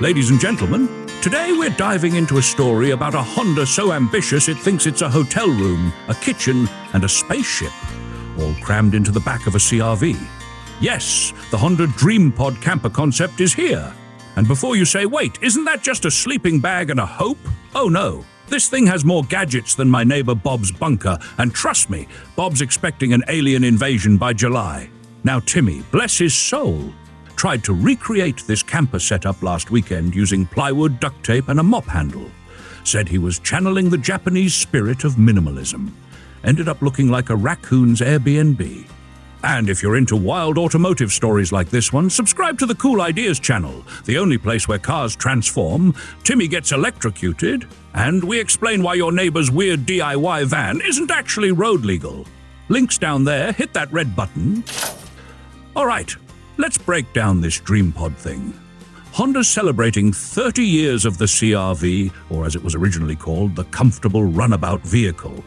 Ladies and gentlemen, today we're diving into a story about a Honda so ambitious it thinks it's a hotel room, a kitchen, and a spaceship, all crammed into the back of a CRV. Yes, the Honda DreamPod camper concept is here. And before you say, wait, isn't that just a sleeping bag and a hope? Oh no, this thing has more gadgets than my neighbor Bob's bunker, and trust me, Bob's expecting an alien invasion by July. Now Timmy, bless his soul, tried to recreate this camper setup last weekend using plywood, duct tape, and a mop handle. Said he was channeling the Japanese spirit of minimalism. Ended up looking like a raccoon's Airbnb. And if you're into wild automotive stories like this one, subscribe to the Cool Ideas channel, the only place where cars transform, Timmy gets electrocuted, and we explain why your neighbor's weird DIY van isn't actually road legal. Links down there, hit that red button. All right, let's break down this DreamPod thing. Honda's celebrating 30 years of the CR-V, or as it was originally called, the comfortable runabout vehicle.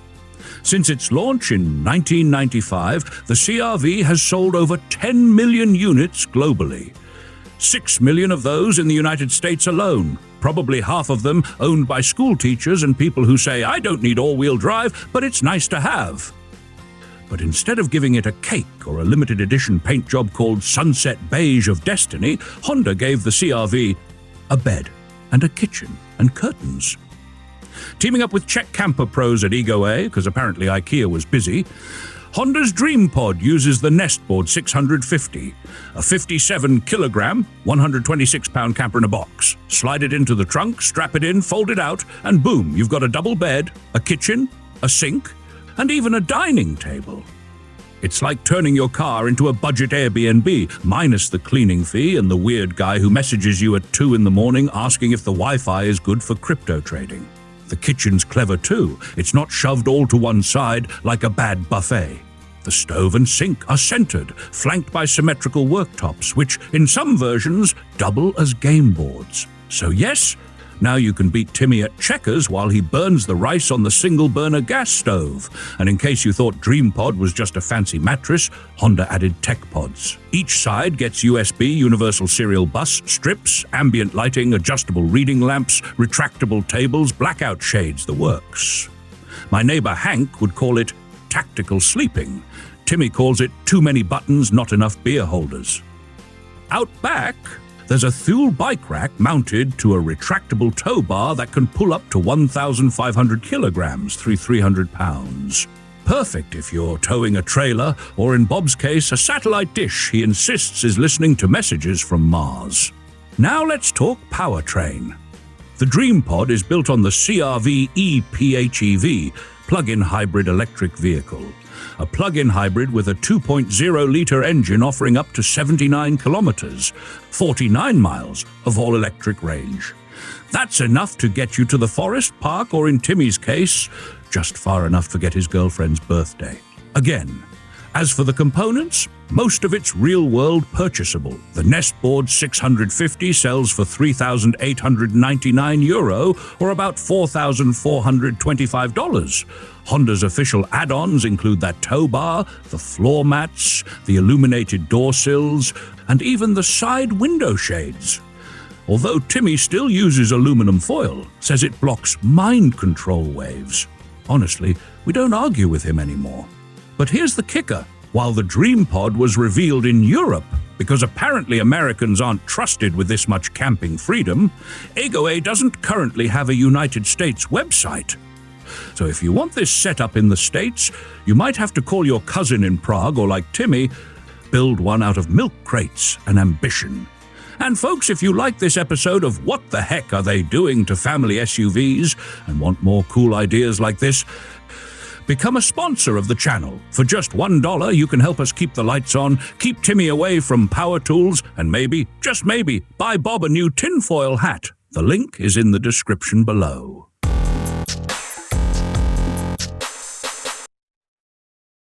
Since its launch in 1995, the CR-V has sold over 10 million units globally. 6 million of those in the United States alone, probably half of them owned by school teachers and people who say, I don't need all-wheel drive, but it's nice to have. But instead of giving it a cake or a limited edition paint job called Sunset Beige of Destiny, Honda gave the CR-V a bed and a kitchen and curtains. Teaming up with Czech camper pros at Egoé, because apparently IKEA was busy, Honda's DreamPod uses the Nestboard 650, a 57-kilogram, 126-pound camper in a box. Slide it into the trunk, strap it in, fold it out, and boom, you've got a double bed, a kitchen, a sink, and even a dining table. It's like turning your car into a budget Airbnb, minus the cleaning fee and the weird guy who messages you at 2 in the morning asking if the Wi-Fi is good for crypto trading. The kitchen's clever too. It's not shoved all to one side like a bad buffet. The stove and sink are centered, flanked by symmetrical worktops, which, in some versions, double as game boards. So yes, now you can beat Timmy at checkers while he burns the rice on the single-burner gas stove. And in case you thought DreamPod was just a fancy mattress, Honda added tech pods. Each side gets USB universal serial bus, strips, ambient lighting, adjustable reading lamps, retractable tables, blackout shades, the works. My neighbor Hank would call it tactical sleeping. Timmy calls it too many buttons, not enough beer holders. Out back, there's a Thule bike rack mounted to a retractable tow bar that can pull up to 1,500 kilograms, 300 pounds. Perfect if you're towing a trailer, or in Bob's case, a satellite dish he insists is listening to messages from Mars. Now let's talk powertrain. The DreamPod is built on the CR-V PHEV, plug-in hybrid electric vehicle. A plug-in hybrid with a 2.0-liter engine offering up to 79 kilometers, 49 miles of all-electric range. That's enough to get you to the forest park, or in Timmy's case, just far enough to get his girlfriend's birthday. Again, as for the components, most of it's real-world purchasable. The Nestboard 650 sells for €3,899, or about $4,425. Honda's official add-ons include that tow bar, the floor mats, the illuminated door sills, and even the side window shades. Although Timmy still uses aluminum foil, says it blocks mind control waves. Honestly, we don't argue with him anymore. But here's the kicker. While the DreamPod was revealed in Europe, because apparently Americans aren't trusted with this much camping freedom, Egoé doesn't currently have a United States website. So if you want this set up in the States, you might have to call your cousin in Prague, or like Timmy, build one out of milk crates and ambition. And folks, if you like this episode of What the Heck Are They Doing to Family SUVs and want more cool ideas like this, become a sponsor of the channel. For just $1, you can help us keep the lights on, keep Timmy away from power tools, and maybe, just maybe, buy Bob a new tinfoil hat. The link is in the description below.